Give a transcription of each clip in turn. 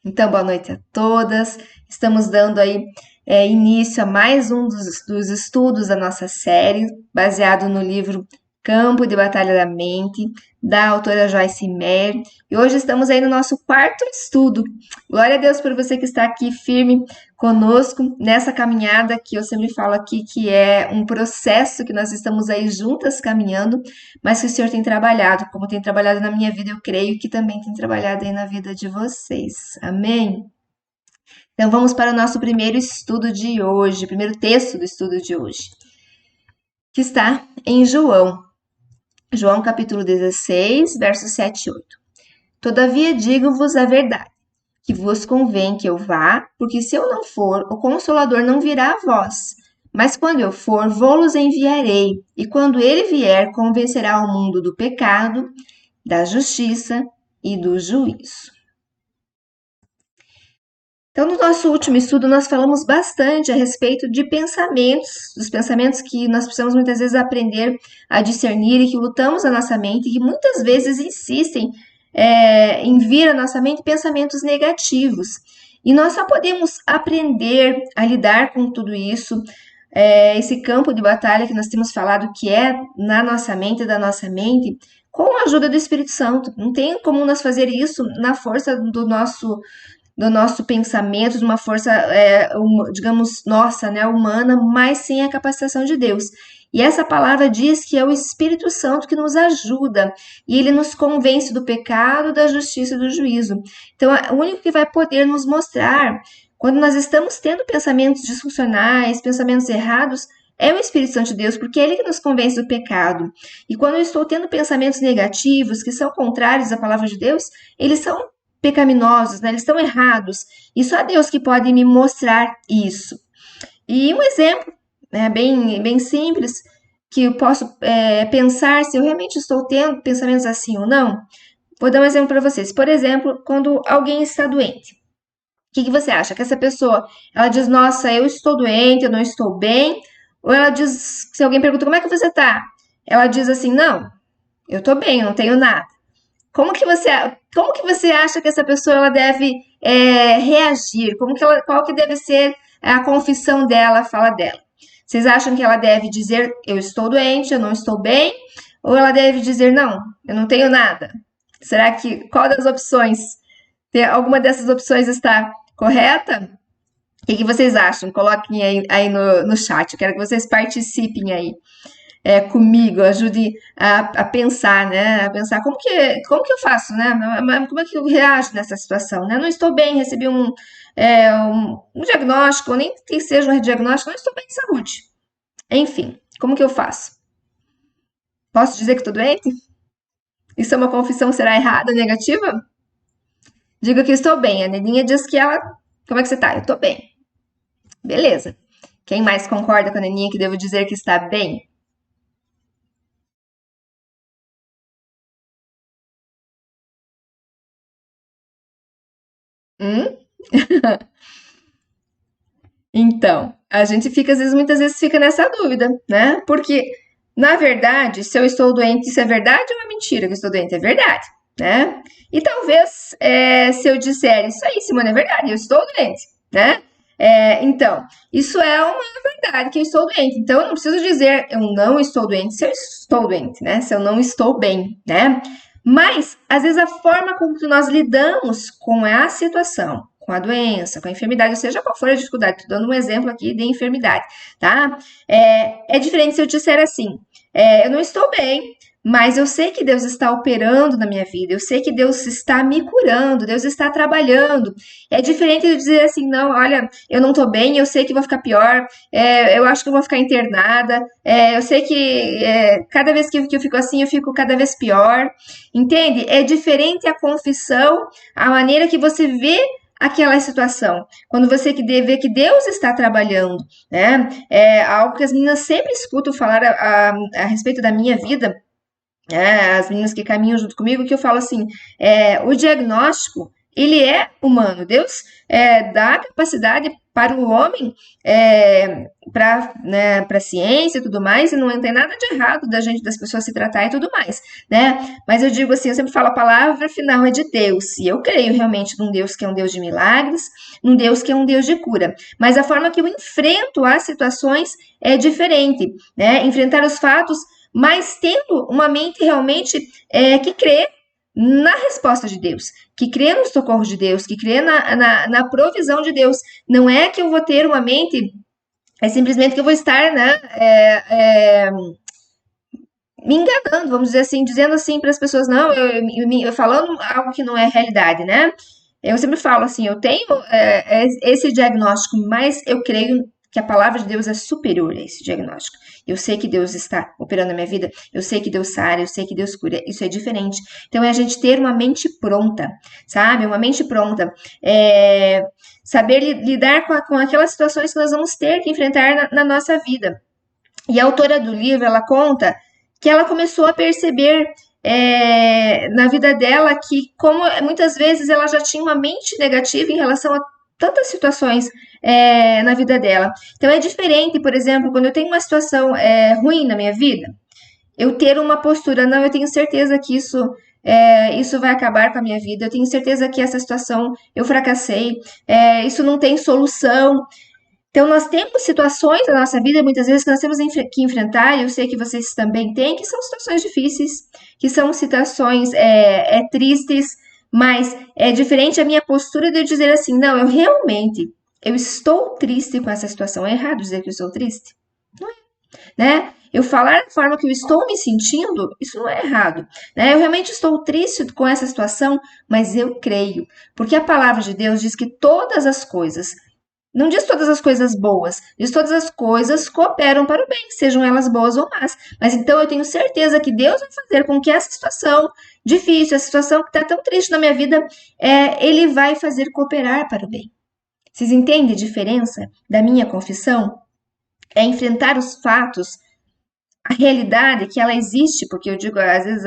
Então, boa noite a todas. Estamos dando aí início a mais um dos estudos da nossa série, baseado no livro Campo de Batalha da Mente, da autora Joyce Meyer. E hoje estamos aí no nosso quarto estudo. Glória a Deus por você que está aqui firme conosco nessa caminhada que eu sempre falo aqui, que é um processo que nós estamos aí juntas caminhando, mas que o Senhor tem trabalhado, como tem trabalhado na minha vida, eu creio que também tem trabalhado aí na vida de vocês. Amém? Então vamos para o nosso primeiro estudo de hoje, primeiro texto do estudo de hoje, que está em João capítulo 16, versos 7 e 8. Todavia digo-vos a verdade, que vos convém que eu vá, porque se eu não for, o Consolador não virá a vós. Mas quando eu for, vou-los enviarei, e quando ele vier, convencerá o mundo do pecado, da justiça e do juízo. Então, no nosso último estudo, nós falamos bastante a respeito de pensamentos, dos pensamentos que nós precisamos muitas vezes aprender a discernir e que lutamos na nossa mente e que muitas vezes insistem em vir à nossa mente pensamentos negativos. E nós só podemos aprender a lidar com tudo isso, esse campo de batalha que nós temos falado que é na nossa mente, da nossa mente, com a ajuda do Espírito Santo. Não tem como nós fazer isso na força do nosso pensamento, de uma força, digamos, nossa, né, humana, mas sem a capacitação de Deus. E essa palavra diz que é o Espírito Santo que nos ajuda, e ele nos convence do pecado, da justiça e do juízo. Então, o único que vai poder nos mostrar, quando nós estamos tendo pensamentos disfuncionais, pensamentos errados, é o Espírito Santo de Deus, porque é ele que nos convence do pecado. E quando eu estou tendo pensamentos negativos, que são contrários à palavra de Deus, eles são pecaminosos, né? Eles estão errados. E só Deus que pode me mostrar isso. E um exemplo, né, bem simples, que eu posso pensar se eu realmente estou tendo pensamentos assim ou não. Vou dar um exemplo para vocês. Por exemplo, quando alguém está doente. O que você acha? Que essa pessoa, ela diz, nossa, eu estou doente, eu não estou bem. Ou ela diz, se alguém pergunta, como é que você está? Ela diz assim, não, eu estou bem, eu não tenho nada. Como que você acha que essa pessoa ela deve reagir? Qual que deve ser a confissão dela, a fala dela? Vocês acham que ela deve dizer, eu estou doente, eu não estou bem? Ou ela deve dizer, não, eu não tenho nada? Será que, qual das opções, alguma dessas opções está correta? O que vocês acham? Coloquem aí no chat, eu quero que vocês participem aí. Comigo, ajude a pensar, né? A pensar como que eu faço, né? Como é que eu reajo nessa situação, né? Não estou bem, recebi um diagnóstico, nem que seja um diagnóstico, não estou bem de saúde. Enfim, como que eu faço? Posso dizer que estou doente? Isso é uma confissão, será errada, negativa? Diga que estou bem. A Neninha diz que ela... Como é que você tá? Eu estou bem. Beleza. Quem mais concorda com a Neninha que devo dizer que está bem? Hum? Então, a gente fica, muitas vezes fica nessa dúvida, né? Porque, na verdade, se eu estou doente, isso é verdade ou é mentira que eu estou doente? É verdade, né? E talvez, se eu disser isso aí, Simone, é verdade, eu estou doente, né? Então, isso é uma verdade que eu estou doente. Então, eu não preciso dizer eu não estou doente se eu estou doente, né? Se eu não estou bem, né? Mas, às vezes, a forma como que nós lidamos com a situação, com a doença, com a enfermidade, seja qual for a dificuldade, estou dando um exemplo aqui de enfermidade, tá? É diferente se eu disser assim, eu não estou bem, mas eu sei que Deus está operando na minha vida, eu sei que Deus está me curando, Deus está trabalhando. É diferente de dizer assim, não, olha, eu não estou bem, eu sei que vou ficar pior, eu acho que eu vou ficar internada, eu sei que cada vez que eu fico assim, eu fico cada vez pior. Entende? É diferente a confissão, a maneira que você vê aquela situação. Quando você vê que Deus está trabalhando, né? É algo que as meninas sempre escutam falar a respeito da minha vida, as meninas que caminham junto comigo, que eu falo assim, o diagnóstico, ele é humano. Deus dá a capacidade para o homem, para, né, para a ciência e tudo mais, e não tem nada de errado das pessoas se tratar e tudo mais, né? Mas eu digo assim, eu sempre falo, a palavra final é de Deus, e eu creio realmente num Deus que é um Deus de milagres, num Deus que é um Deus de cura. Mas a forma que eu enfrento as situações é diferente, né? Enfrentar os fatos, mas tendo uma mente realmente que crê na resposta de Deus, que crê no socorro de Deus, que crê na provisão de Deus. Não é que eu vou ter uma mente, é simplesmente que eu vou estar, né, me enganando, vamos dizer assim, dizendo assim para as pessoas, não, eu falando algo que não é realidade, né? Eu sempre falo assim, eu tenho esse diagnóstico, mas eu creio que a palavra de Deus é superior a esse diagnóstico. Eu sei que Deus está operando na minha vida, eu sei que Deus sara, eu sei que Deus cura, isso é diferente. Então é a gente ter uma mente pronta, sabe? Uma mente pronta. Saber lidar com aquelas situações que nós vamos ter que enfrentar na nossa vida. E a autora do livro, ela conta que ela começou a perceber na vida dela que, como muitas vezes ela já tinha uma mente negativa em relação a tantas situações na vida dela. Então é diferente, por exemplo, quando eu tenho uma situação ruim na minha vida, eu ter uma postura, não, eu tenho certeza que isso vai acabar com a minha vida, eu tenho certeza que essa situação eu fracassei, isso não tem solução. Então, nós temos situações na nossa vida, muitas vezes, que nós temos que enfrentar, e eu sei que vocês também têm, que são situações difíceis, que são situações tristes, mas é diferente a minha postura de eu dizer assim, não, eu estou triste com essa situação. É errado dizer que eu estou triste? Não é, né? Eu falar da forma que eu estou me sentindo, isso não é errado, né? Eu realmente estou triste com essa situação, mas eu creio, porque a palavra de Deus diz que todas as coisas, não diz todas as coisas boas, diz todas as coisas cooperam para o bem, sejam elas boas ou más. Mas então eu tenho certeza que Deus vai fazer com que essa situação difícil, essa situação que está tão triste na minha vida, Ele vai fazer cooperar para o bem. Vocês entendem a diferença da minha confissão? É enfrentar os fatos, a realidade que ela existe, porque eu digo, às vezes,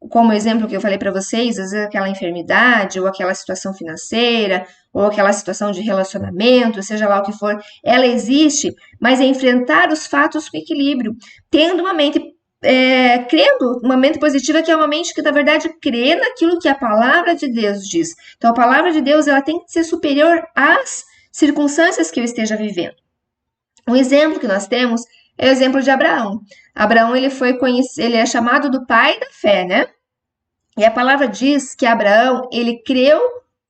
como exemplo que eu falei para vocês, às vezes aquela enfermidade, ou aquela situação financeira, ou aquela situação de relacionamento, seja lá o que for, ela existe, mas é enfrentar os fatos com equilíbrio, tendo uma mente, crendo, uma mente positiva, que é uma mente que, na verdade, crê naquilo que a palavra de Deus diz. Então, a palavra de Deus, ela tem que ser superior às circunstâncias que eu esteja vivendo. Um exemplo que nós temos é o exemplo de Abraão. Abraão, ele é chamado do pai da fé, né? E a palavra diz que Abraão, ele creu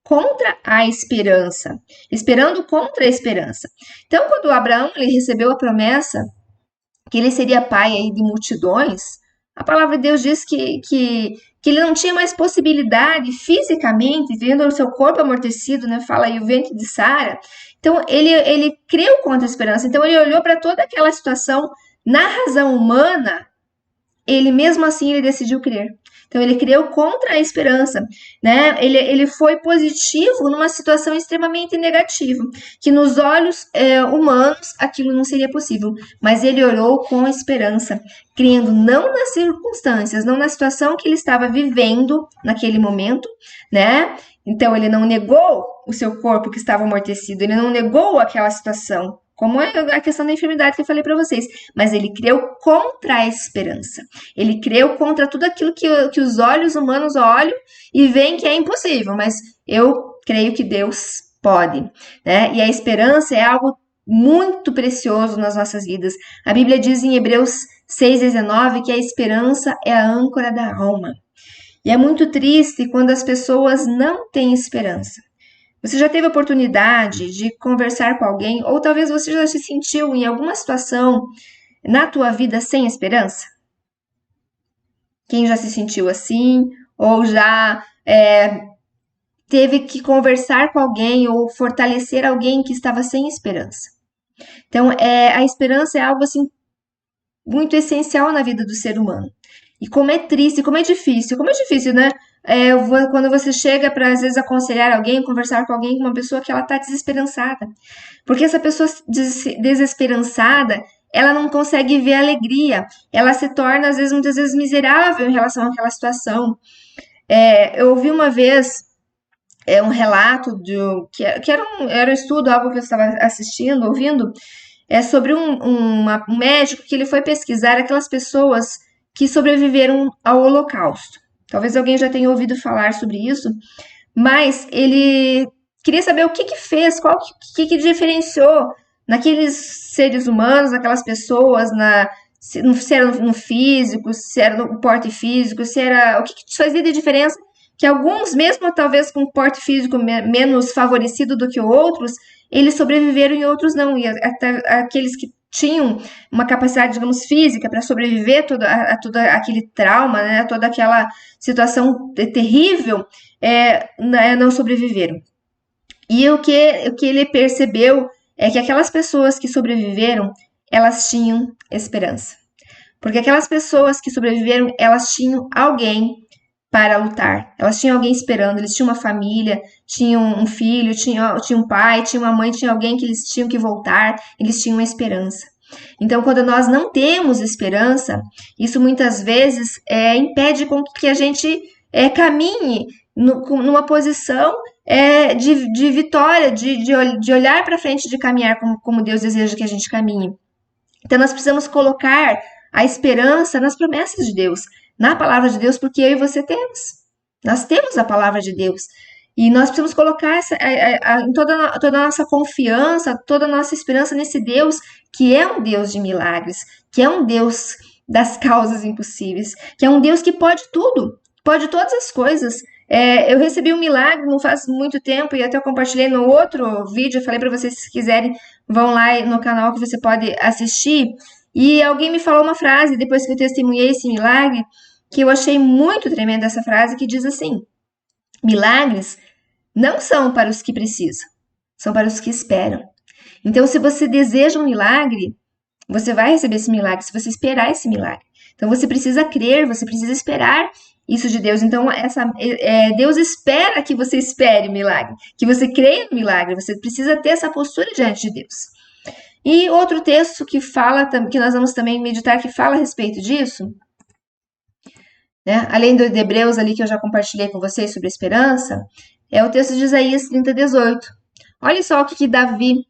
contra a esperança, esperando contra a esperança. Então, quando Abraão ele recebeu a promessa que ele seria pai aí de multidões, a palavra de Deus diz que ele não tinha mais possibilidade fisicamente, vendo o seu corpo amortecido, né? Fala aí o ventre de Sara. Então, ele creu contra a esperança. Então, ele olhou para toda aquela situação na razão humana, ele mesmo assim ele decidiu crer. Então, ele creu contra a esperança, né? Ele foi positivo numa situação extremamente negativa, que nos olhos humanos aquilo não seria possível, mas ele orou com esperança, crendo não nas circunstâncias, não na situação que ele estava vivendo naquele momento, né? Então, ele não negou o seu corpo que estava amortecido, ele não negou aquela situação, como é a questão da enfermidade que eu falei para vocês, mas ele creu contra a esperança. Ele creu contra tudo aquilo que os olhos humanos olham e veem que é impossível, mas eu creio que Deus pode, né? E a esperança é algo muito precioso nas nossas vidas. A Bíblia diz em Hebreus 6,19 que a esperança é a âncora da alma. E é muito triste quando as pessoas não têm esperança. Você já teve a oportunidade de conversar com alguém, ou talvez você já se sentiu em alguma situação na tua vida sem esperança? Quem já se sentiu assim, ou já teve que conversar com alguém ou fortalecer alguém que estava sem esperança? Então, a esperança é algo assim muito essencial na vida do ser humano. E como é triste, como é difícil, né? Quando você chega para, às vezes, aconselhar alguém, conversar com alguém, uma pessoa que ela está desesperançada. Porque essa pessoa desesperançada, ela não consegue ver alegria. Ela se torna, às vezes, muitas vezes, miserável em relação àquela situação. Eu ouvi uma vez é um relato que era um estudo, algo que eu estava assistindo, ouvindo, é sobre um médico que ele foi pesquisar aquelas pessoas que sobreviveram ao Holocausto. Talvez alguém já tenha ouvido falar sobre isso, mas ele queria saber o que que fez, qual que diferenciou naqueles seres humanos, naquelas pessoas, se era no físico, se era no porte físico, se era o que fazia de diferença que alguns, mesmo talvez com porte físico menos favorecido do que outros, eles sobreviveram e outros não. E até aqueles que tinham uma capacidade, digamos, física para sobreviver a todo aquele trauma, né, a toda aquela situação terrível, não sobreviveram. E o que ele percebeu é que aquelas pessoas que sobreviveram, elas tinham esperança. Porque aquelas pessoas que sobreviveram, elas tinham alguém para lutar. Elas tinham alguém esperando, eles tinham uma família, tinham um filho, tinham um pai, tinham uma mãe, tinha alguém que eles tinham que voltar, eles tinham uma esperança. Então, quando nós não temos esperança, isso muitas vezes impede com que a gente caminhe numa posição de vitória, de olhar para frente, de caminhar como Deus deseja que a gente caminhe. Então, nós precisamos colocar a esperança nas promessas de Deus, na palavra de Deus, porque eu e você temos. Nós temos a palavra de Deus. E nós precisamos colocar toda a nossa confiança, toda a nossa esperança nesse Deus, que é um Deus de milagres, que é um Deus das causas impossíveis, que é um Deus que pode tudo, pode todas as coisas. Eu recebi um milagre não faz muito tempo e até eu compartilhei no outro vídeo. Eu falei para vocês, se quiserem, vão lá no canal que você pode assistir. E alguém me falou uma frase depois que eu testemunhei esse milagre, que eu achei muito tremenda essa frase, que diz assim: milagres não são para os que precisam, são para os que esperam. Então, se você deseja um milagre, você vai receber esse milagre, se você esperar esse milagre. Então, você precisa crer, você precisa esperar isso de Deus. Então, Deus espera que você espere o milagre, que você creia no milagre. Você precisa ter essa postura diante de Deus. E outro texto que que nós vamos também meditar, que fala a respeito disso, né? Além do de Hebreus ali que eu já compartilhei com vocês sobre a esperança, é o texto de Isaías 30:18. Olha só o que Davi,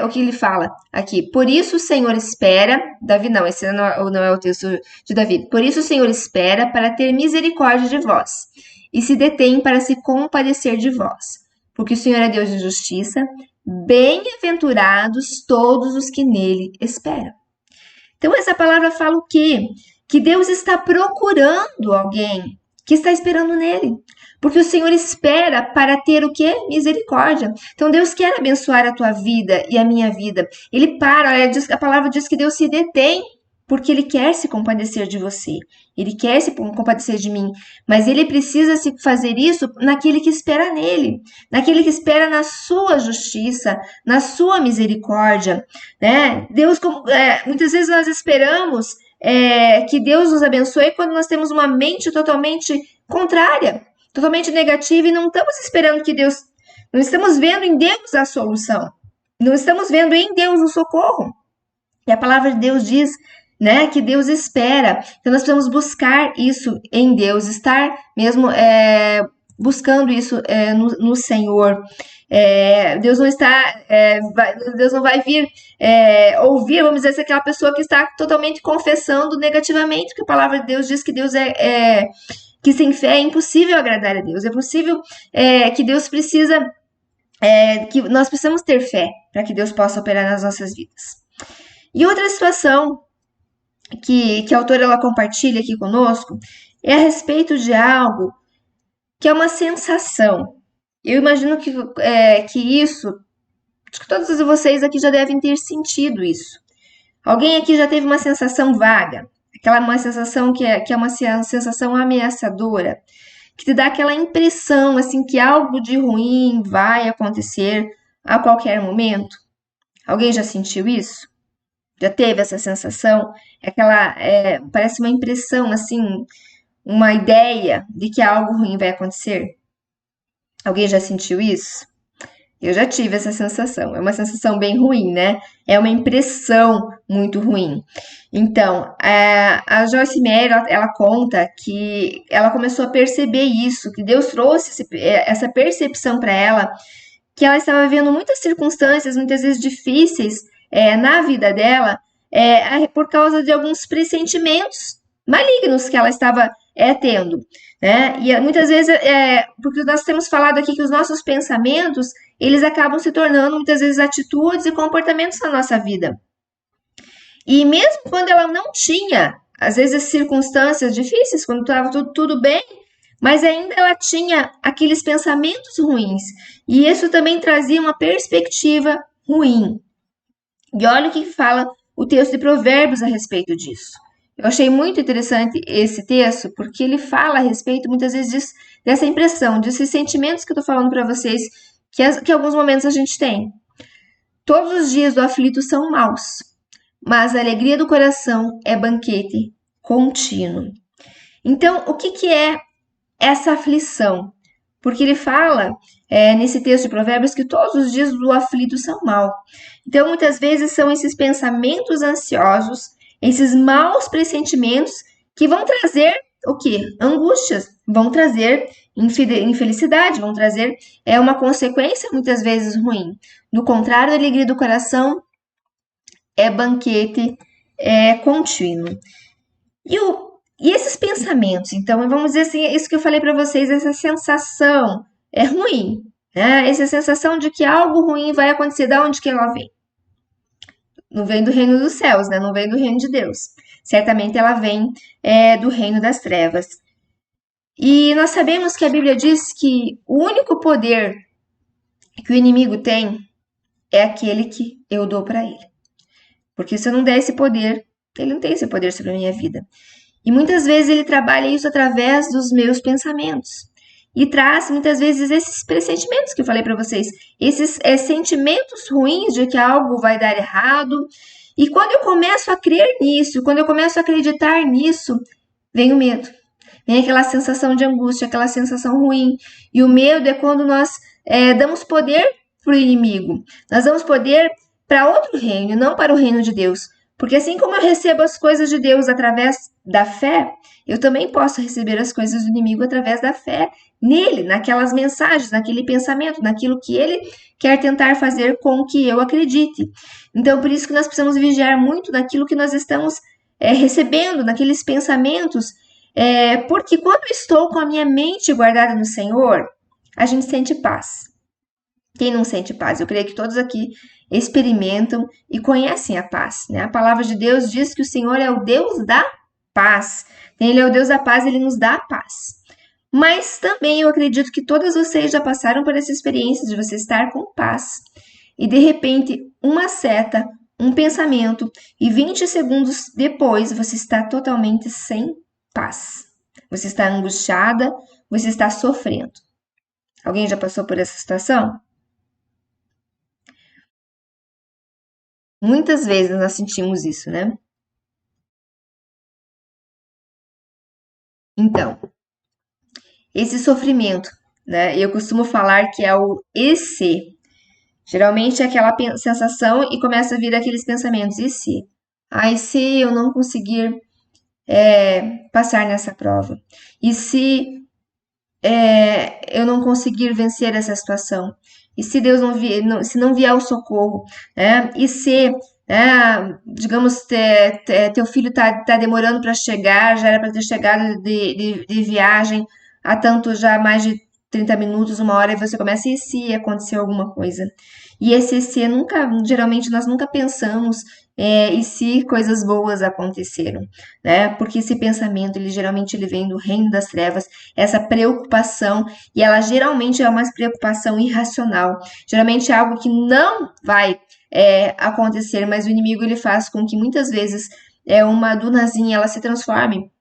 o que ele fala aqui. Por isso o Senhor espera, Davi não, esse não é o texto de Davi. Por isso o Senhor espera para ter misericórdia de vós, e se detém para se compadecer de vós. Porque o Senhor é Deus de justiça, bem-aventurados todos os que nele esperam. Então essa palavra fala o quê? Que Deus está procurando alguém que está esperando nele. Porque o Senhor espera para ter o quê? Misericórdia. Então Deus quer abençoar a tua vida e a minha vida. Ele a palavra diz que Deus se detém porque Ele quer se compadecer de você. Ele quer se compadecer de mim. Mas Ele precisa se fazer isso naquele que espera nele. Naquele que espera na sua justiça, na sua misericórdia. Né? Deus, muitas vezes nós esperamos que Deus nos abençoe quando nós temos uma mente totalmente contrária, totalmente negativa, e não estamos esperando que Deus, não estamos vendo em Deus a solução, não estamos vendo em Deus o socorro. E a palavra de Deus diz, né, que Deus espera. Então nós precisamos buscar isso em Deus, estar mesmo buscando isso no Senhor. Deus não está, Deus não vai vir ouvir, vamos dizer assim, aquela pessoa que está totalmente confessando negativamente, porque a palavra de Deus diz que Deus que sem fé é impossível agradar a Deus. É possível que Deus precisa, que nós precisamos ter fé para que Deus possa operar nas nossas vidas. E outra situação que a autora ela compartilha aqui conosco é a respeito de algo que é uma sensação. Eu imagino que isso, acho que todos vocês aqui já devem ter sentido isso. Alguém aqui já teve uma sensação vaga, uma sensação que é uma sensação ameaçadora, que te dá aquela impressão assim que algo de ruim vai acontecer a qualquer momento. Alguém já sentiu isso? Já teve essa sensação? Parece uma impressão, assim, uma ideia de que algo ruim vai acontecer? Alguém já sentiu isso? Eu já tive essa sensação. É uma sensação bem ruim, né? É uma impressão muito ruim. Então, a Joyce Meyer, ela conta que ela começou a perceber isso, que Deus trouxe essa percepção para ela, que ela estava vivendo muitas circunstâncias, muitas vezes difíceis, na vida dela, por causa de alguns pressentimentos malignos que ela estava tendo, né? E muitas vezes, porque nós temos falado aqui que os nossos pensamentos, eles acabam se tornando muitas vezes atitudes e comportamentos na nossa vida. E mesmo quando ela não tinha, às vezes, circunstâncias difíceis, quando estava tudo bem, mas ainda ela tinha aqueles pensamentos ruins. E isso também trazia uma perspectiva ruim. E olha o que fala o texto de Provérbios a respeito disso. Eu achei muito interessante esse texto, porque ele fala a respeito, muitas vezes, dessa impressão, desses sentimentos que eu estou falando para vocês, que em alguns momentos a gente tem. Todos os dias do aflito são maus, mas a alegria do coração é banquete contínuo. Então, o que é essa aflição? Porque ele fala nesse texto de Provérbios que todos os dias do aflito são maus. Então, muitas vezes são esses pensamentos ansiosos, esses maus pressentimentos que vão trazer o quê? Angústias, vão trazer infelicidade, vão trazer uma consequência muitas vezes ruim. No contrário, a alegria do coração é banquete contínuo. E esses pensamentos, então, vamos dizer assim, isso que eu falei para vocês, essa sensação é ruim, né? Essa sensação de que algo ruim vai acontecer, da onde que ela vem? Não vem do reino dos céus, né? Não vem do reino de Deus. Certamente ela vem do reino das trevas. E nós sabemos que a Bíblia diz que o único poder que o inimigo tem é aquele que eu dou para ele. Porque se eu não der esse poder, ele não tem esse poder sobre a minha vida. E muitas vezes ele trabalha isso através dos meus pensamentos. E traz muitas vezes esses pressentimentos que eu falei para vocês, esses sentimentos ruins de que algo vai dar errado. E quando eu começo a crer nisso, quando eu começo a acreditar nisso, vem o medo. Vem aquela sensação de angústia, aquela sensação ruim. E o medo é quando nós damos poder para o inimigo. Nós damos poder para outro reino, não para o reino de Deus. Porque assim como eu recebo as coisas de Deus através da fé, eu também posso receber as coisas do inimigo através da fé nele, naquelas mensagens, naquele pensamento, naquilo que ele quer tentar fazer com que eu acredite. Então, por isso que nós precisamos vigiar muito naquilo que nós estamos recebendo, naqueles pensamentos, porque quando eu estou com a minha mente guardada no Senhor, a gente sente paz. Quem não sente paz? Eu creio que todos aqui experimentam e conhecem a paz, né? A palavra de Deus diz que o Senhor é o Deus da paz. Ele é o Deus da paz, ele nos dá a paz. Mas também eu acredito que todas vocês já passaram por essa experiência de você estar com paz e de repente uma seta, um pensamento e 20 segundos depois você está totalmente sem paz. Você está angustiada, você está sofrendo. Alguém já passou por essa situação? Muitas vezes nós sentimos isso, né? Então, esse sofrimento, né? Eu costumo falar que é o EC. Geralmente é aquela sensação e começa a vir aqueles pensamentos. E se? Ah, e se eu não conseguir passar nessa prova? E se eu não conseguir vencer essa situação? E se Deus não vier, se não vier o socorro? Né? E se, digamos, teu filho tá demorando para chegar, já era para ter chegado de viagem há tanto já mais de 30 minutos, uma hora, e você começa, e se acontecer alguma coisa? E esse se nunca, geralmente nós nunca pensamos e se coisas boas aconteceram, né? Porque esse pensamento, ele geralmente ele vem do reino das trevas, essa preocupação, e ela geralmente é uma preocupação irracional, geralmente é algo que não vai acontecer, mas o inimigo ele faz com que muitas vezes uma dunazinha ela se transforme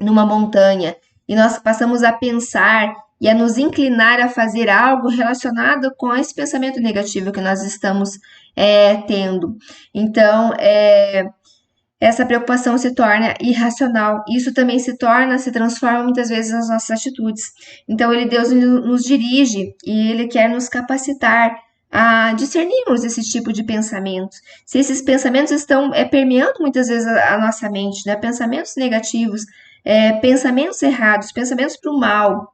numa montanha, e nós passamos a pensar e a nos inclinar a fazer algo relacionado com esse pensamento negativo que nós estamos tendo. Então, essa preocupação se torna irracional. Isso também se transforma muitas vezes nas nossas atitudes. Então, Deus nos dirige e Ele quer nos capacitar a discernirmos esse tipo de pensamentos. Se esses pensamentos estão permeando muitas vezes a nossa mente, né? Pensamentos negativos, pensamentos errados, pensamentos para o mal,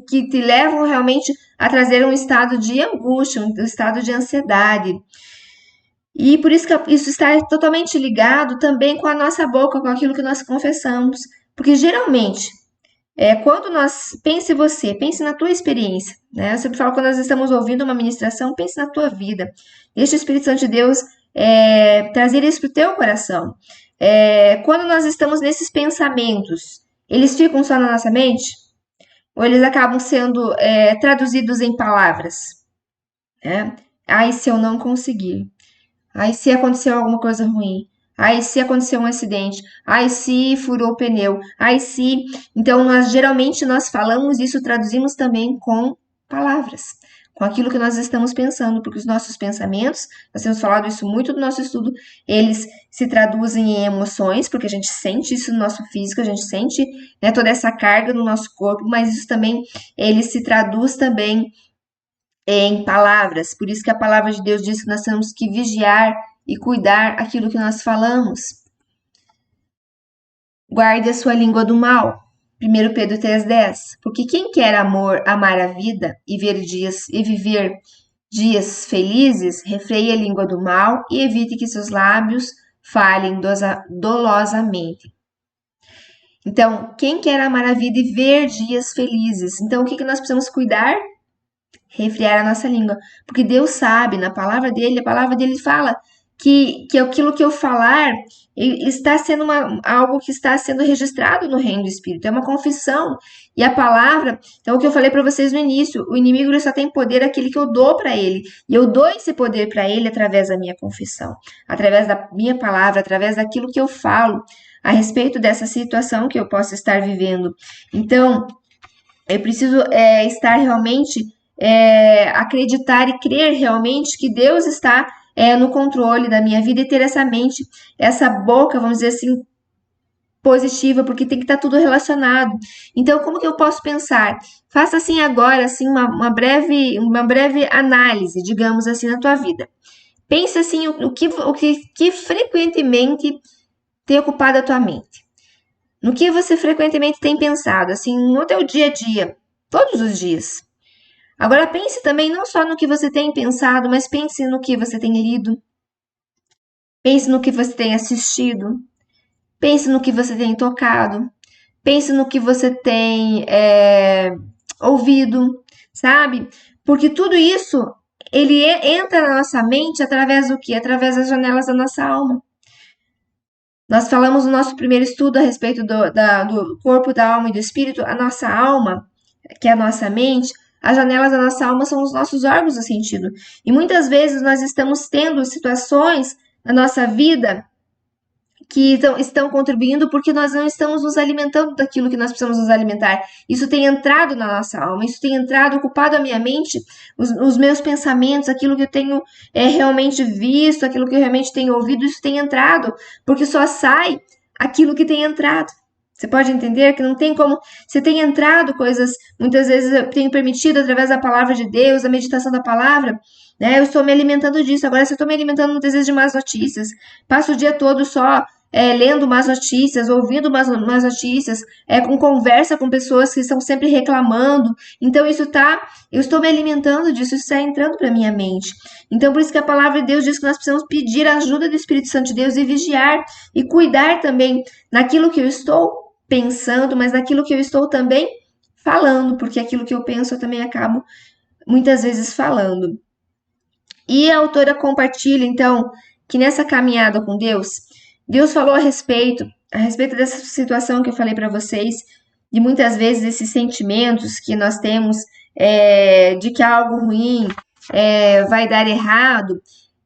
que te levam realmente a trazer um estado de angústia, um estado de ansiedade. E por isso que isso está totalmente ligado também com a nossa boca, com aquilo que nós confessamos. Porque geralmente, quando pense na tua experiência, né? Eu sempre falo, quando nós estamos ouvindo uma ministração, pense na tua vida. Deixa o Espírito Santo de Deus trazer isso para o teu coração. Quando nós estamos nesses pensamentos, eles ficam só na nossa mente? Ou eles acabam sendo traduzidos em palavras? Né? Ai, se eu não conseguir. Ai, se aconteceu alguma coisa ruim. Ai, se aconteceu um acidente. Ai, se furou o pneu. Ai, se... Então, geralmente nós falamos isso, traduzimos também com palavras, com aquilo que nós estamos pensando, porque os nossos pensamentos, nós temos falado isso muito no nosso estudo, eles se traduzem em emoções, porque a gente sente isso no nosso físico, a gente sente, né, toda essa carga no nosso corpo, mas isso também, ele se traduz também em palavras. Por isso que a palavra de Deus diz que nós temos que vigiar e cuidar aquilo que nós falamos. Guarde a sua língua do mal. 1 Pedro 3,10. Porque quem quer amar a vida e viver dias felizes, refreie a língua do mal e evite que seus lábios falem dolosamente. Então, quem quer amar a vida e ver dias felizes? Então, o que nós precisamos cuidar? Refrear a nossa língua. Porque Deus sabe, a palavra dele fala que aquilo que eu falar está sendo algo que está sendo registrado no reino do Espírito. É uma confissão. E a palavra, então o que eu falei para vocês no início, o inimigo só tem poder aquele que eu dou para ele. E eu dou esse poder para ele através da minha confissão, através da minha palavra, através daquilo que eu falo a respeito dessa situação que eu possa estar vivendo. Então, eu preciso estar realmente... acreditar e crer realmente que Deus está no controle da minha vida e ter essa mente, essa boca, vamos dizer assim, positiva, porque tem que estar tudo relacionado. Então, como que eu posso pensar? Faça assim agora, assim, uma breve análise, digamos assim, na tua vida. Pense assim, o que frequentemente tem ocupado a tua mente. No que você frequentemente tem pensado, assim, no teu dia a dia, todos os dias. Agora pense também não só no que você tem pensado, mas pense no que você tem lido. Pense no que você tem assistido. Pense no que você tem tocado. Pense no que você tem ouvido, sabe? Porque tudo isso, ele entra na nossa mente através do quê? Através das janelas da nossa alma. Nós falamos no nosso primeiro estudo a respeito do corpo, da alma e do espírito. A nossa alma, que é a nossa mente, as janelas da nossa alma são os nossos órgãos de sentido. E muitas vezes nós estamos tendo situações na nossa vida que estão contribuindo porque nós não estamos nos alimentando daquilo que nós precisamos nos alimentar. Isso tem entrado na nossa alma, isso tem entrado, ocupado a minha mente, os meus pensamentos, aquilo que eu tenho realmente visto, aquilo que eu realmente tenho ouvido, isso tem entrado, porque só sai aquilo que tem entrado. Você pode entender que não tem como... Você tem entrado coisas, muitas vezes eu tenho permitido através da palavra de Deus, da meditação da palavra, né? Eu estou me alimentando disso. Agora, se eu estou me alimentando muitas vezes de más notícias, passo o dia todo só lendo más notícias, ouvindo más notícias, com conversa com pessoas que estão sempre reclamando. Então, eu estou me alimentando disso, isso está entrando para minha mente. Então, por isso que a palavra de Deus diz que nós precisamos pedir a ajuda do Espírito Santo de Deus e vigiar e cuidar também naquilo que eu estou pensando, mas naquilo que eu estou também falando, porque aquilo que eu penso eu também acabo muitas vezes falando. E a autora compartilha, então, que nessa caminhada com Deus falou a respeito dessa situação que eu falei para vocês, de muitas vezes esses sentimentos que nós temos de que algo ruim vai dar errado.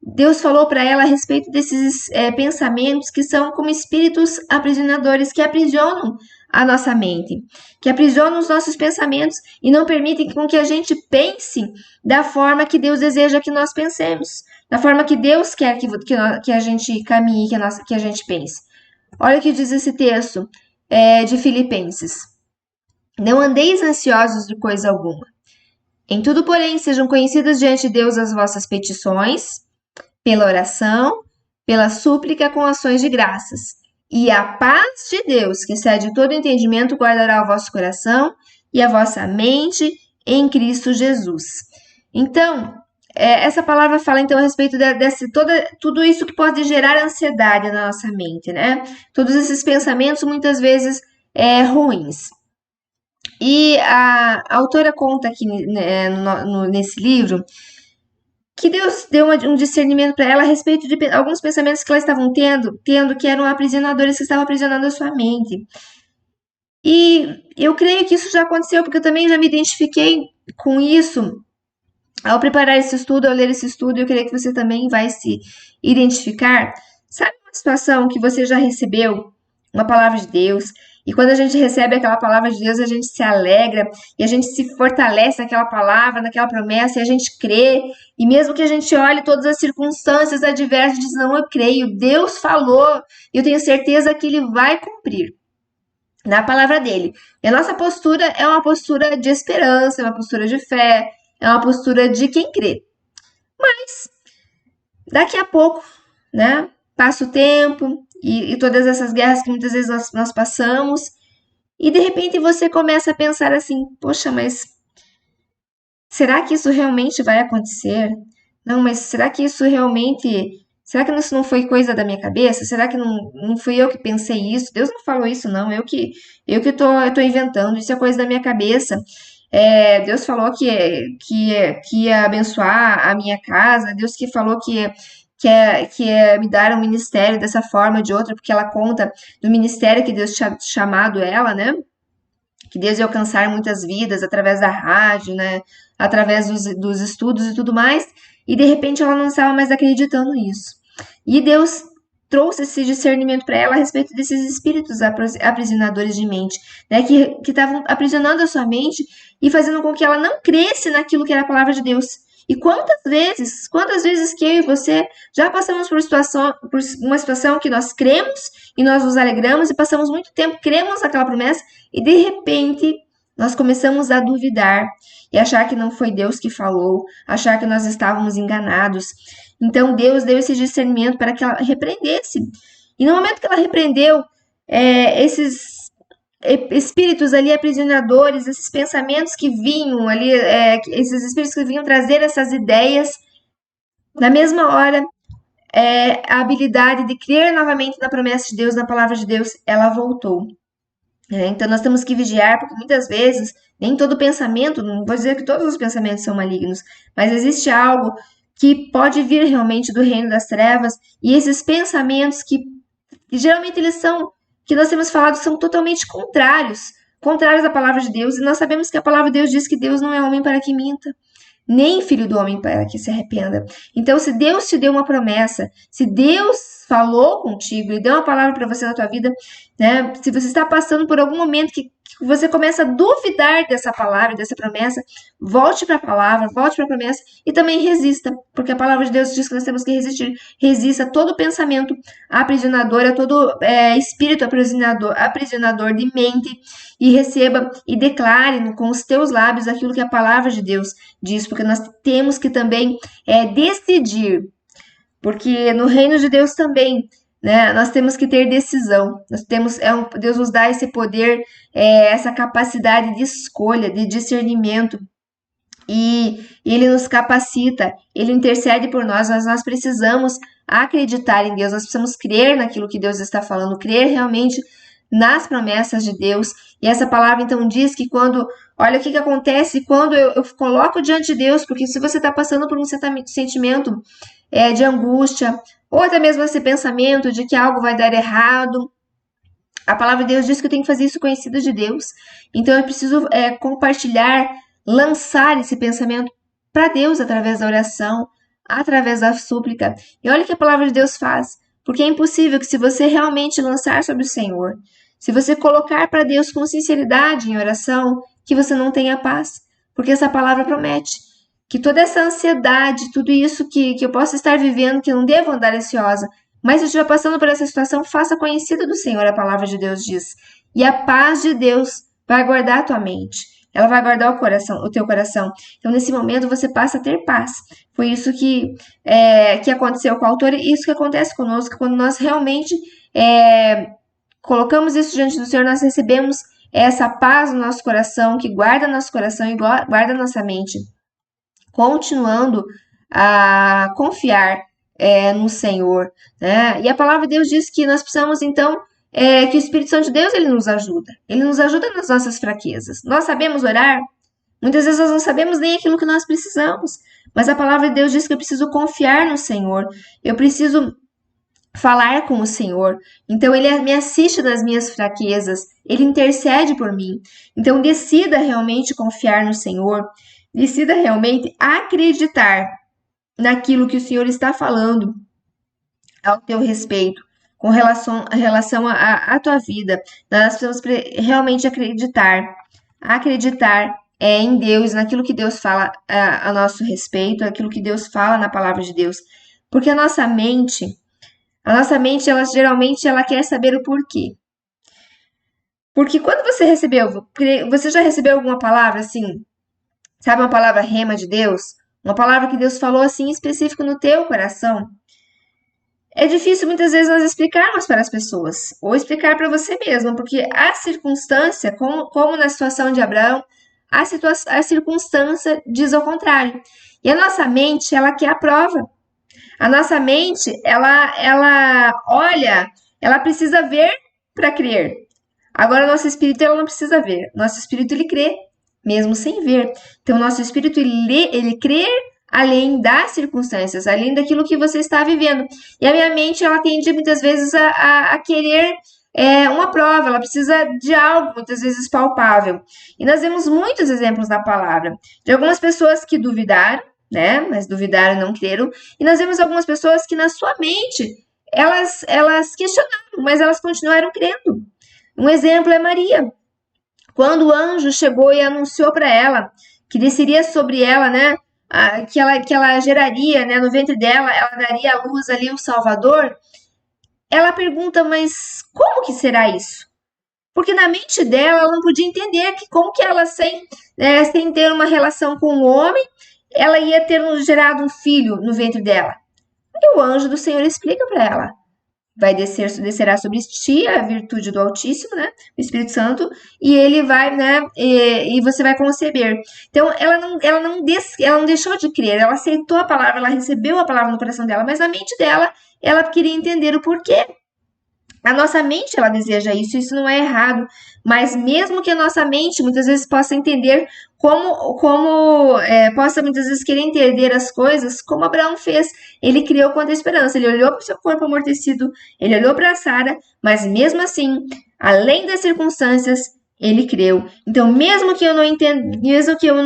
Deus falou para ela a respeito desses pensamentos que são como espíritos aprisionadores, que aprisionam a nossa mente, que aprisionam os nossos pensamentos e não permitem com que a gente pense da forma que Deus deseja que nós pensemos, da forma que Deus quer que a gente caminhe, que a gente pense. Olha o que diz esse texto de Filipenses. Não andeis ansiosos de coisa alguma. Em tudo, porém, sejam conhecidas diante de Deus as vossas petições, pela oração, pela súplica com ações de graças. E a paz de Deus, que excede todo entendimento, guardará o vosso coração e a vossa mente em Cristo Jesus. Então, essa palavra fala então a respeito tudo isso que pode gerar ansiedade na nossa mente, né? Todos esses pensamentos muitas vezes ruins. E a autora conta aqui né, nesse livro que Deus deu um discernimento para ela a respeito de alguns pensamentos que ela estavam tendo que eram aprisionadores, que estavam aprisionando a sua mente. E eu creio que isso já aconteceu, porque eu também já me identifiquei com isso ao preparar esse estudo, ao ler esse estudo. Eu creio que você também vai se identificar. Sabe uma situação que você já recebeu uma palavra de Deus, e quando a gente recebe aquela palavra de Deus, a gente se alegra e a gente se fortalece naquela palavra, naquela promessa, e a gente crê. E mesmo que a gente olhe todas as circunstâncias adversas, diz: não, eu creio, Deus falou, eu tenho certeza que Ele vai cumprir na palavra dele. E a nossa postura é uma postura de esperança, é uma postura de fé, é uma postura de quem crê. Mas daqui a pouco, né, passa o tempo e todas essas guerras que muitas vezes nós passamos, e de repente você começa a pensar assim: poxa, mas será que isso realmente vai acontecer? Não, mas será que isso realmente... Será que isso não foi coisa da minha cabeça? Será que não fui eu que pensei isso? Deus não falou isso, não. Eu tô inventando. Isso é coisa da minha cabeça. Deus falou que ia abençoar a minha casa. Deus que falou que ia me dar um ministério dessa forma ou de outra, porque ela conta do ministério que Deus tinha chamado ela, né? Que Deus ia alcançar muitas vidas através da rádio, né? Através dos estudos e tudo mais. E de repente ela não estava mais acreditando nisso. E Deus trouxe esse discernimento para ela a respeito desses espíritos aprisionadores de mente, né? Que estavam aprisionando a sua mente e fazendo com que ela não cresce naquilo que era a palavra de Deus. E quantas vezes que eu e você já passamos por uma situação que nós cremos e nós nos alegramos e passamos muito tempo, cremos naquela promessa e de repente nós começamos a duvidar e achar que não foi Deus que falou, achar que nós estávamos enganados. Então Deus deu esse discernimento para que ela repreendesse. E no momento que ela repreendeu, esses espíritos ali aprisionadores, esses pensamentos que vinham ali, esses espíritos que vinham trazer essas ideias, na mesma hora, a habilidade de crer novamente na promessa de Deus, na palavra de Deus, ela voltou. Então nós temos que vigiar, porque muitas vezes, nem todo pensamento, não vou dizer que todos os pensamentos são malignos, mas existe algo que pode vir realmente do reino das trevas, e esses pensamentos que geralmente eles são, que nós temos falado, são totalmente contrários à palavra de Deus, e nós sabemos que a palavra de Deus diz que Deus não é homem para que minta, nem filho do homem para que se arrependa. Então, se Deus te deu uma promessa, se Deus falou contigo e deu uma palavra para você na tua vida, né? Se você está passando por algum momento que você começa a duvidar dessa palavra, dessa promessa, volte para a palavra, volte para a promessa e também resista, porque a palavra de Deus diz que nós temos que resistir. Resista a todo pensamento aprisionador, a todo espírito aprisionador de mente, e receba e declare com os teus lábios aquilo que a palavra de Deus diz, porque nós temos que também decidir, porque no reino de Deus também, né, nós temos que ter decisão. Deus nos dá esse poder, essa capacidade de escolha, de discernimento, e Ele nos capacita, Ele intercede por nós, mas nós precisamos acreditar em Deus, nós precisamos crer naquilo que Deus está falando, crer realmente nas promessas de Deus. E essa palavra então diz que olha o que acontece quando eu coloco diante de Deus, porque se você está passando por um sentimento de angústia, ou até mesmo esse pensamento de que algo vai dar errado, a palavra de Deus diz que eu tenho que fazer isso conhecido de Deus. Então eu preciso compartilhar, lançar esse pensamento para Deus através da oração, através da súplica. E olha o que a palavra de Deus faz, porque é impossível que, se você realmente lançar sobre o Senhor, se você colocar para Deus com sinceridade em oração, que você não tenha paz. Porque essa palavra promete que toda essa ansiedade, tudo isso que eu posso estar vivendo, que eu não devo andar ansiosa, mas se eu estiver passando por essa situação, faça conhecida do Senhor, a palavra de Deus diz. E a paz de Deus vai guardar a tua mente. Ela vai guardar o teu coração. Então, nesse momento, você passa a ter paz. Foi isso que aconteceu com o autor e isso que acontece conosco quando nós realmente colocamos isso diante do Senhor, nós recebemos essa paz no nosso coração, que guarda nosso coração e guarda nossa mente, continuando a confiar no Senhor, né? E a palavra de Deus diz que nós precisamos, então, que o Espírito Santo de Deus, ele nos ajuda. Ele nos ajuda nas nossas fraquezas. Nós sabemos orar, muitas vezes nós não sabemos nem aquilo que nós precisamos, mas a palavra de Deus diz que eu preciso confiar no Senhor, eu preciso falar com o Senhor. Então, ele me assiste nas minhas fraquezas, ele intercede por mim. Então, decida realmente confiar no Senhor, decida realmente acreditar naquilo que o Senhor está falando ao teu respeito, com relação à tua vida. Nós precisamos realmente acreditar em Deus, naquilo que Deus fala a nosso respeito, aquilo que Deus fala na palavra de Deus. Porque a nossa mente, ela geralmente ela quer saber o porquê. Porque quando você já recebeu alguma palavra assim, sabe, uma palavra rema de Deus? Uma palavra que Deus falou assim específico no teu coração? É difícil muitas vezes nós explicarmos para as pessoas, ou explicar para você mesmo, porque a circunstância, como na situação de Abraão, a circunstância diz ao contrário. E a nossa mente, ela quer a prova. A nossa mente, ela olha, ela precisa ver para crer. Agora, o nosso espírito, ela não precisa ver. Nosso espírito, ele crê, mesmo sem ver. Então, o nosso espírito, ele crê além das circunstâncias, além daquilo que você está vivendo. E a minha mente, ela tende muitas vezes a querer uma prova, ela precisa de algo, muitas vezes palpável. E nós vemos muitos exemplos na palavra, de algumas pessoas que duvidaram, né? Mas duvidaram e não creram. E nós vemos algumas pessoas que na sua mente, elas questionaram, mas elas continuaram crendo. Um exemplo é Maria. Quando o anjo chegou e anunciou para ela que desceria sobre ela, né? Que ela geraria, né, no ventre dela, ela daria à luz ali o Salvador, ela pergunta, mas como que será isso? Porque na mente dela, ela não podia entender que como que ela, sem ter uma relação com o homem, ela ia ter gerado um filho no ventre dela. E o anjo do Senhor explica para ela. Descerá sobre ti a virtude do Altíssimo, né? O Espírito Santo, e ele vai, né? E você vai conceber. Então, ela não deixou de crer, ela aceitou a palavra, ela recebeu a palavra no coração dela, mas na mente dela, ela queria entender o porquê. A nossa mente, ela deseja isso não é errado, mas mesmo que a nossa mente muitas vezes possa entender possa muitas vezes querer entender as coisas, como Abraão fez. Ele criou com a esperança, ele olhou para o seu corpo amortecido, ele olhou para Sara, mas mesmo assim, além das circunstâncias, ele creu. Então, mesmo que eu não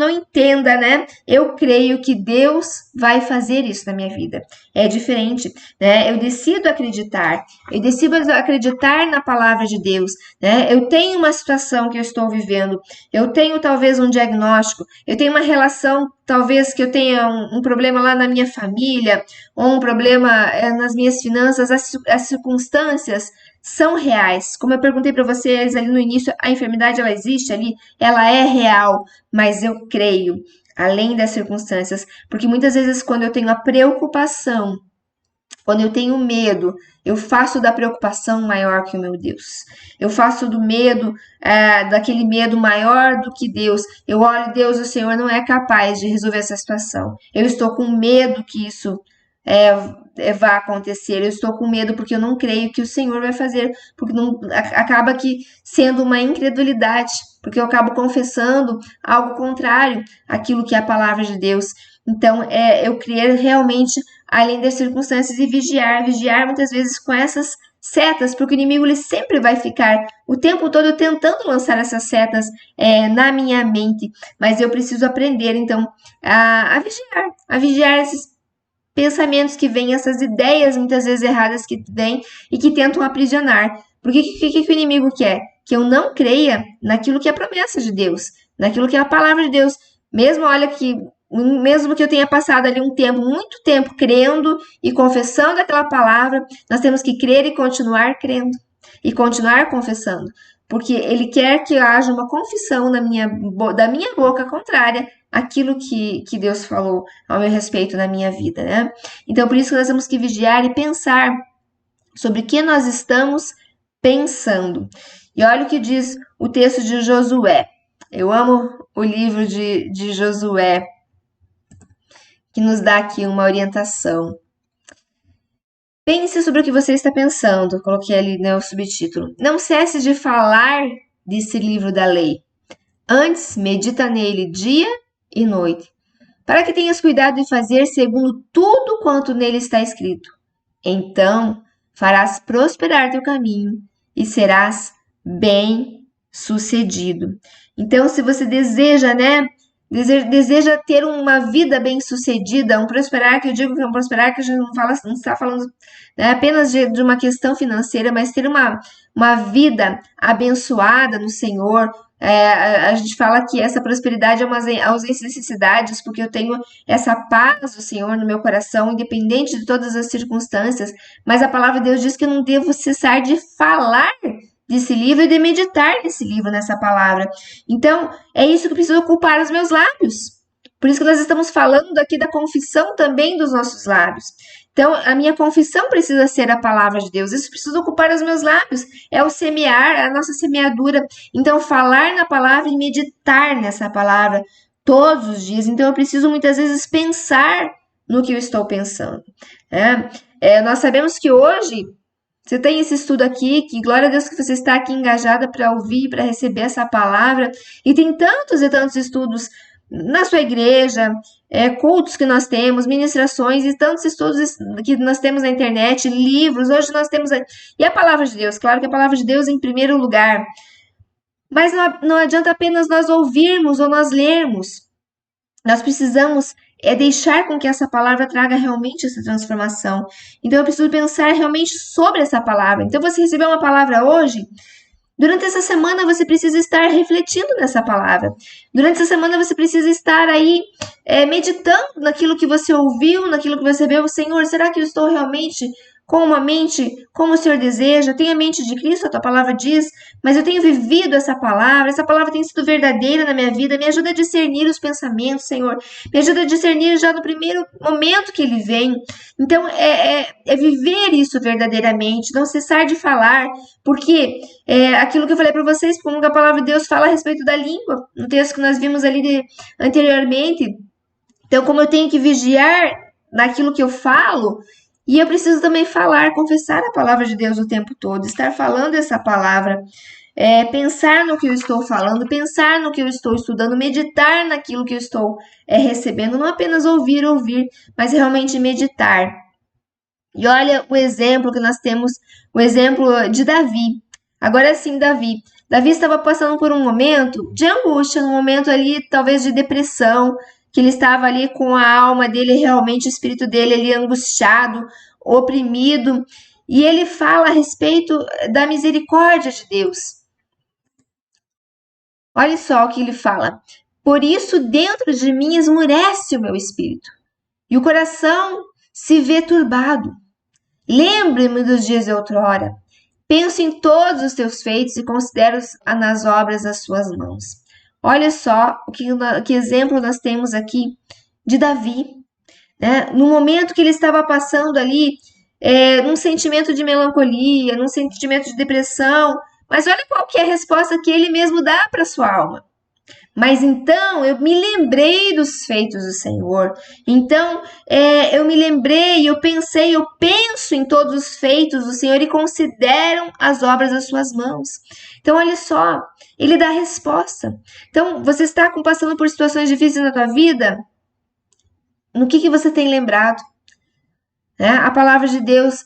entenda, né? Eu creio que Deus vai fazer isso na minha vida. É diferente, né? Eu decido acreditar na palavra de Deus, né? Eu tenho uma situação que eu estou vivendo, eu tenho talvez um diagnóstico, eu tenho uma relação, talvez que eu tenha um problema lá na minha família, ou um problema nas minhas finanças, as circunstâncias são reais. Como eu perguntei para vocês ali no início, a enfermidade ela existe ali, ela é real, mas eu creio, além das circunstâncias, porque muitas vezes quando eu tenho a preocupação, quando eu tenho medo, eu faço da preocupação maior que o meu Deus. Eu faço do medo, daquele medo maior do que Deus. Eu olho, Deus, o Senhor não é capaz de resolver essa situação. Eu estou com medo que isso vai acontecer. Eu estou com medo porque eu não creio que o Senhor vai fazer, porque acaba que sendo uma incredulidade, porque eu acabo confessando algo contrário àquilo que é a palavra de Deus. Então, eu crer realmente além das circunstâncias e vigiar muitas vezes com essas setas, porque o inimigo ele sempre vai ficar o tempo todo tentando lançar essas setas na minha mente, mas eu preciso aprender então a vigiar esses pensamentos que vêm, essas ideias muitas vezes erradas que vêm e que tentam aprisionar, Porque o que o inimigo quer? Que eu não creia naquilo que é promessa de Deus, naquilo que é a palavra de Deus. Mesmo que eu tenha passado ali um tempo, muito tempo crendo e confessando aquela palavra, nós temos que crer e continuar crendo e continuar confessando, porque ele quer que haja uma confissão da minha boca contrária àquilo que Deus falou ao meu respeito na minha vida, né? Então, por isso que nós temos que vigiar e pensar sobre o que nós estamos pensando. E olha o que diz o texto de Josué. Eu amo o livro de Josué, que nos dá aqui uma orientação. Pense sobre o que você está pensando. Coloquei ali, né, o subtítulo. Não cesse de falar desse livro da lei. Antes, medita nele dia e noite, para que tenhas cuidado de fazer segundo tudo quanto nele está escrito. Então, farás prosperar teu caminho e serás bem-sucedido. Então, se você deseja, né, deseja ter uma vida bem-sucedida, um prosperar, que eu digo que é um prosperar, que a gente não está falando, né, apenas de uma questão financeira, mas ter uma vida abençoada no Senhor. A gente fala que essa prosperidade é uma ausência de necessidades, porque eu tenho essa paz do Senhor no meu coração, independente de todas as circunstâncias. Mas a palavra de Deus diz que eu não devo cessar de falar desse livro e de meditar nesse livro, nessa palavra. Então, é isso que precisa ocupar os meus lábios. Por isso que nós estamos falando aqui da confissão também dos nossos lábios. Então, a minha confissão precisa ser a palavra de Deus. Isso precisa ocupar os meus lábios. É o semear, a nossa semeadura. Então, falar na palavra e meditar nessa palavra todos os dias. Então, eu preciso muitas vezes pensar no que eu estou pensando. Nós sabemos que hoje você tem esse estudo aqui, que glória a Deus que você está aqui engajada para ouvir, para receber essa palavra. E tem tantos e tantos estudos na sua igreja, cultos que nós temos, ministrações e tantos estudos que nós temos na internet, livros. Hoje nós temos... E a palavra de Deus, claro que a palavra de Deus em primeiro lugar. Mas não adianta apenas nós ouvirmos ou nós lermos. Nós precisamos deixar com que essa palavra traga realmente essa transformação. Então, eu preciso pensar realmente sobre essa palavra. Então, você recebeu uma palavra hoje, durante essa semana você precisa estar refletindo nessa palavra. Durante essa semana você precisa estar aí meditando naquilo que você ouviu, naquilo que você viu. Senhor, será que eu estou realmente com uma mente como o Senhor deseja? Tenho a mente de Cristo, a tua palavra diz, mas eu tenho vivido essa palavra tem sido verdadeira na minha vida. Me ajuda a discernir os pensamentos, Senhor. Me ajuda a discernir já no primeiro momento que ele vem. Então, é viver isso verdadeiramente, não cessar de falar, porque aquilo que eu falei para vocês, como a palavra de Deus fala a respeito da língua, no texto que nós vimos ali anteriormente. Então, como eu tenho que vigiar naquilo que eu falo, e eu preciso também falar, confessar a palavra de Deus o tempo todo, estar falando essa palavra, pensar no que eu estou falando, pensar no que eu estou estudando, meditar naquilo que eu estou recebendo, não apenas ouvir, mas realmente meditar. E olha o exemplo que nós temos, o exemplo de Davi. Agora sim, Davi. Davi estava passando por um momento de angústia, um momento ali talvez de depressão, que ele estava ali com a alma dele, realmente o espírito dele ali angustiado, oprimido, e ele fala a respeito da misericórdia de Deus. Olha só o que ele fala. Por isso dentro de mim esmurece o meu espírito, e o coração se vê turbado. Lembre-me dos dias de outrora. Penso em todos os teus feitos e considero nas obras das suas mãos. Olha só que exemplo nós temos aqui de Davi, né? No momento que ele estava passando ali, num sentimento de melancolia, num sentimento de depressão, mas olha qual que é a resposta que ele mesmo dá para sua alma. Mas então eu me lembrei dos feitos do Senhor. Então eu me lembrei, eu penso em todos os feitos do Senhor e considero as obras das suas mãos. Então olha só, ele dá a resposta. Então você está passando por situações difíceis na tua vida? No que você tem lembrado? A palavra de Deus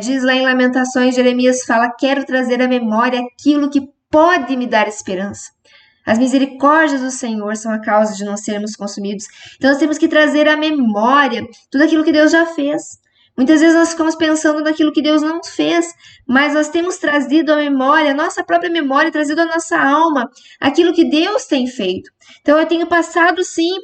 diz lá em Lamentações, Jeremias fala, quero trazer à memória aquilo que pode me dar esperança. As misericórdias do Senhor são a causa de não sermos consumidos. Então, nós temos que trazer à memória tudo aquilo que Deus já fez. Muitas vezes nós ficamos pensando naquilo que Deus não fez, mas nós temos trazido à memória, a nossa própria memória, trazido à nossa alma, aquilo que Deus tem feito. Então eu tenho passado sim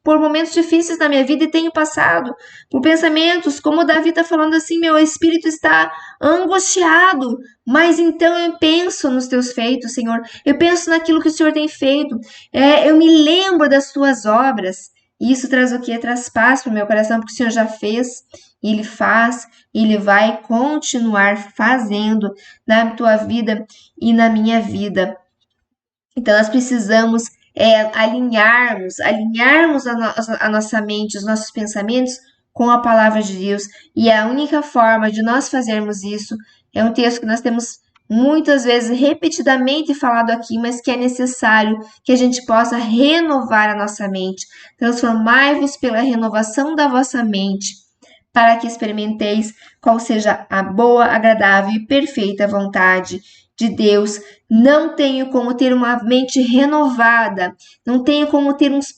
por momentos difíceis na minha vida e tenho passado por pensamentos, como o Davi está falando assim, meu espírito está angustiado, mas então eu penso nos teus feitos, Senhor, eu penso naquilo que o Senhor tem feito, eu me lembro das tuas obras, e isso traz o quê? Traz paz para o meu coração, porque o Senhor já fez, e Ele faz, e Ele vai continuar fazendo na tua vida e na minha vida. Então nós precisamos alinharmos a nossa mente, os nossos pensamentos com a palavra de Deus. E a única forma de nós fazermos isso é um texto que nós temos muitas vezes repetidamente falado aqui, mas que é necessário que a gente possa renovar a nossa mente. Transformai-vos pela renovação da vossa mente, para que experimenteis qual seja a boa, agradável e perfeita vontade de Deus. Não tenho como ter uma mente renovada, não tenho como ter os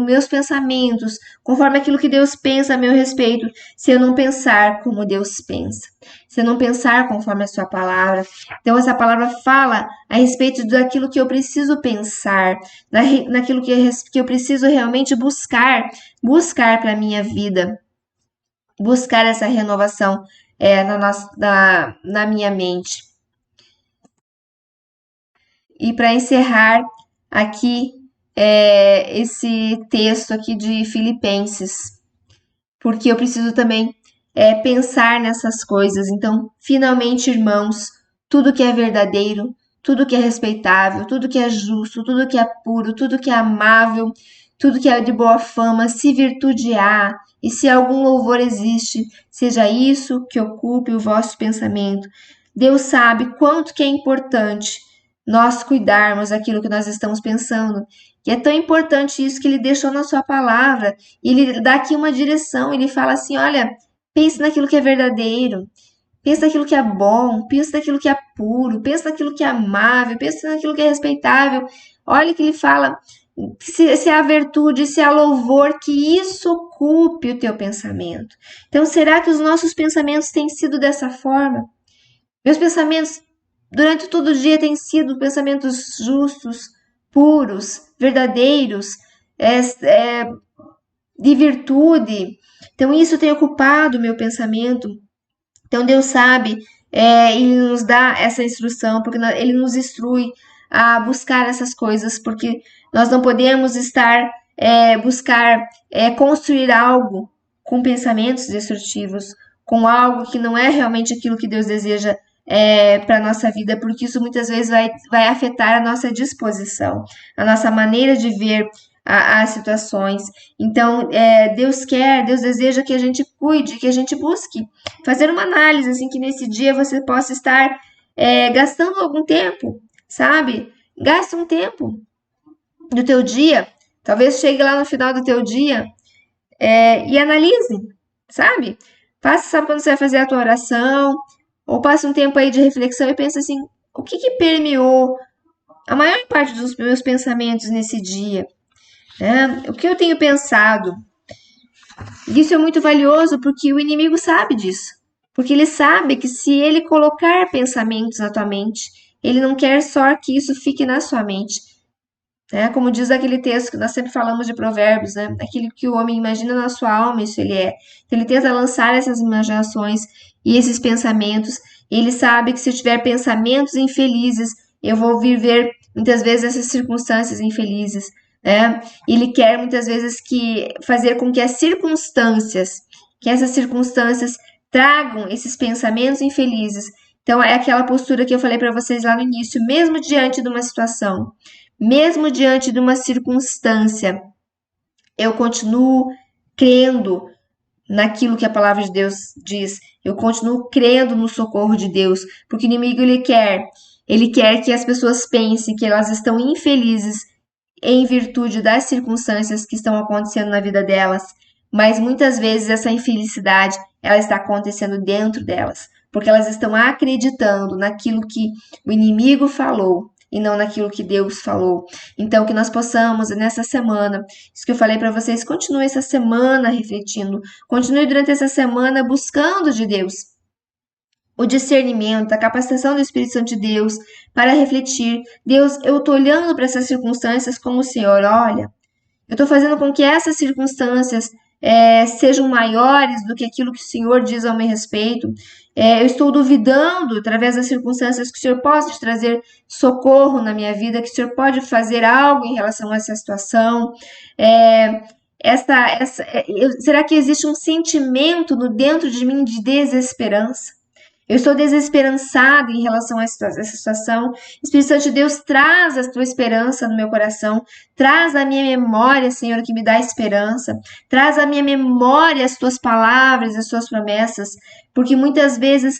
meus pensamentos conforme aquilo que Deus pensa a meu respeito, se eu não pensar como Deus pensa, se eu não pensar conforme a sua palavra. Então essa palavra fala a respeito daquilo que eu preciso pensar, naquilo que eu preciso realmente buscar para a minha vida, buscar essa renovação na minha mente. E para encerrar aqui esse texto aqui de Filipenses, porque eu preciso também pensar nessas coisas. Então, finalmente, irmãos, tudo que é verdadeiro, tudo que é respeitável, tudo que é justo, tudo que é puro, tudo que é amável, tudo que é de boa fama, se virtude há, e se algum louvor existe, seja isso que ocupe o vosso pensamento. Deus sabe quanto que é importante nós cuidarmos daquilo que nós estamos pensando. E é tão importante isso que ele deixou na sua palavra. E ele dá aqui uma direção, ele fala assim, olha, pense naquilo que é verdadeiro, pense naquilo que é bom, pense naquilo que é puro, pense naquilo que é amável, pense naquilo que é respeitável. Olha que ele fala, se há virtude, se há louvor, que isso ocupe o teu pensamento. Então, será que os nossos pensamentos têm sido dessa forma? Meus pensamentos durante todo o dia têm sido pensamentos justos, puros, verdadeiros, de virtude. Então, isso tem ocupado o meu pensamento. Então, Deus sabe, Ele nos dá essa instrução, porque Ele nos instrui a buscar essas coisas, porque nós não podemos construir algo com pensamentos destrutivos, com algo que não é realmente aquilo que Deus deseja para a nossa vida, porque isso muitas vezes vai afetar a nossa disposição, a nossa maneira de ver as situações. Então, Deus deseja que a gente cuide, que a gente busque fazer uma análise, assim, que nesse dia você possa estar gastando algum tempo, sabe? Gaste um tempo do teu dia, talvez chegue lá no final do teu dia e analise, sabe? Sabe quando você vai fazer a tua oração, ou passa um tempo aí de reflexão e pensa assim, o que permeou a maior parte dos meus pensamentos nesse dia? O que eu tenho pensado? Isso é muito valioso porque o inimigo sabe disso. Porque ele sabe que se ele colocar pensamentos na tua mente, ele não quer só que isso fique na sua mente. Como diz aquele texto que nós sempre falamos de Provérbios, né? Aquilo que o homem imagina na sua alma, isso ele é. Então, ele tenta lançar essas imaginações e esses pensamentos. Ele sabe que se eu tiver pensamentos infelizes, eu vou viver muitas vezes essas circunstâncias infelizes. Ele quer muitas vezes fazer com que essas circunstâncias tragam esses pensamentos infelizes. Então, é aquela postura que eu falei para vocês lá no início, mesmo diante de uma situação, mesmo diante de uma circunstância, eu continuo crendo naquilo que a palavra de Deus diz. Eu continuo crendo no socorro de Deus, porque o inimigo ele quer que as pessoas pensem que elas estão infelizes em virtude das circunstâncias que estão acontecendo na vida delas, mas muitas vezes essa infelicidade ela está acontecendo dentro delas, porque elas estão acreditando naquilo que o inimigo falou, e não naquilo que Deus falou. Então, que nós possamos, nessa semana, isso que eu falei para vocês, continue essa semana refletindo, continue durante essa semana buscando de Deus o discernimento, a capacitação do Espírito Santo de Deus para refletir. Deus, eu estou olhando para essas circunstâncias como o Senhor olha. Eu estou fazendo com que essas circunstâncias sejam maiores do que aquilo que o Senhor diz ao meu respeito. Eu estou duvidando, através das circunstâncias, que o Senhor pode trazer socorro na minha vida, que o Senhor pode fazer algo em relação a essa situação. Será que existe um sentimento dentro de mim de desesperança? Eu estou desesperançada em relação a essa situação. Espírito Santo de Deus, traz a tua esperança no meu coração. Traz a minha memória, Senhor, que me dá esperança. Traz a minha memória as tuas palavras, as tuas promessas. Porque muitas vezes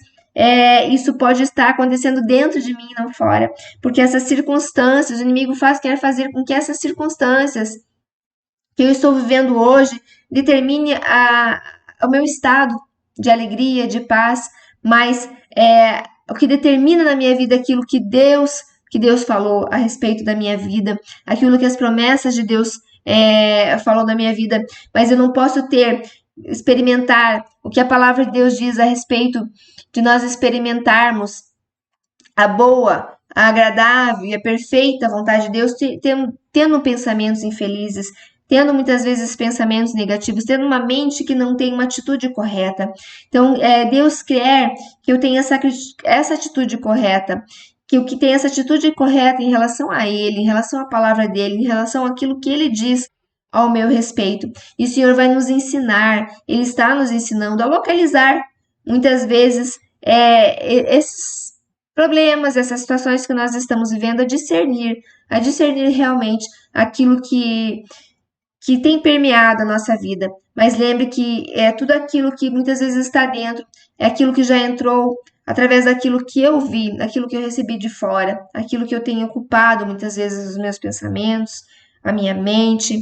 isso pode estar acontecendo dentro de mim e não fora. Porque essas circunstâncias, o inimigo quer fazer com que essas circunstâncias que eu estou vivendo hoje determine o meu estado de alegria, de paz, mas o que determina na minha vida aquilo que Deus falou a respeito da minha vida, aquilo que as promessas de Deus falou na minha vida, mas eu não posso experimentar o que a palavra de Deus diz a respeito de nós experimentarmos a boa, a agradável e a perfeita vontade de Deus, tendo pensamentos infelizes, tendo muitas vezes pensamentos negativos, tendo uma mente que não tem uma atitude correta. Então, Deus quer que eu tenha essa atitude correta, que eu tenha essa atitude correta em relação a Ele, em relação à palavra dEle, em relação àquilo que Ele diz ao meu respeito. E o Senhor vai nos ensinar, Ele está nos ensinando a localizar, muitas vezes, esses problemas, essas situações que nós estamos vivendo, a discernir realmente aquilo que tem permeado a nossa vida. Mas lembre que tudo aquilo que muitas vezes está dentro é aquilo que já entrou através daquilo que eu vi, daquilo que eu recebi de fora, aquilo que eu tenho ocupado muitas vezes os meus pensamentos, a minha mente,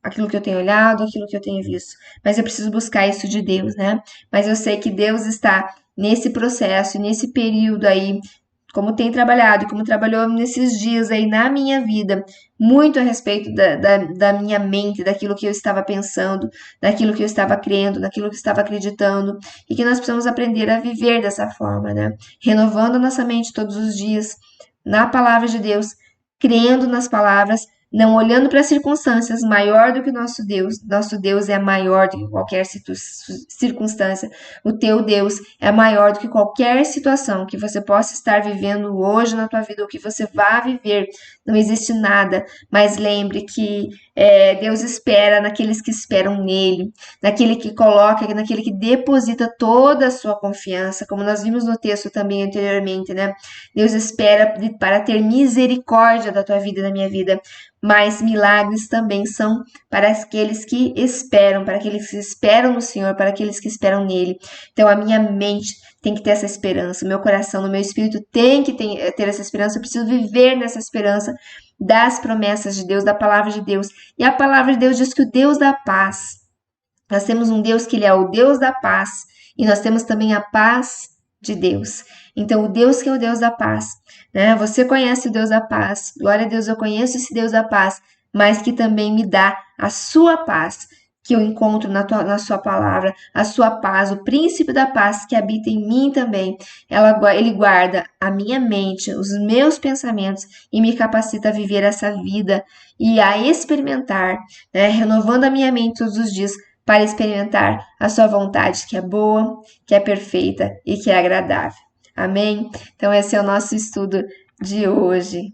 aquilo que eu tenho olhado, aquilo que eu tenho visto. Mas eu preciso buscar isso de Deus, né? Mas eu sei que Deus está nesse processo, nesse período aí, como tem trabalhado, como trabalhou nesses dias aí na minha vida, muito a respeito da minha mente, daquilo que eu estava pensando, daquilo que eu estava crendo, daquilo que eu estava acreditando, e que nós precisamos aprender a viver dessa forma, né? Renovando a nossa mente todos os dias, na palavra de Deus, crendo nas palavras, não olhando para as circunstâncias, maior do que o nosso Deus. Nosso Deus é maior do que qualquer circunstância. O teu Deus é maior do que qualquer situação que você possa estar vivendo hoje na tua vida ou que você vá viver. Não existe nada, mas lembre que Deus espera naqueles que esperam nele, naquele que coloca, naquele que deposita toda a sua confiança, como nós vimos no texto também anteriormente, né? Deus espera para ter misericórdia da tua vida e da minha vida, mas milagres também são para aqueles que esperam, para aqueles que esperam no Senhor, para aqueles que esperam nele. Então a minha mente tem que ter essa esperança, o meu coração, o meu espírito tem que ter essa esperança, eu preciso viver nessa esperança das promessas de Deus, da palavra de Deus. E a palavra de Deus diz que o Deus da paz, nós temos um Deus que ele é o Deus da paz, e nós temos também a paz de Deus. Então, o Deus que é o Deus da paz, né? Você conhece o Deus da paz, glória a Deus, eu conheço esse Deus da paz, mas que também me dá a sua paz, que eu encontro na sua palavra, a sua paz, o príncipe da paz que habita em mim também. Ele guarda a minha mente, os meus pensamentos e me capacita a viver essa vida e a experimentar, né? Renovando a minha mente todos os dias para experimentar a sua vontade, que é boa, que é perfeita e que é agradável. Amém? Então, esse é o nosso estudo de hoje.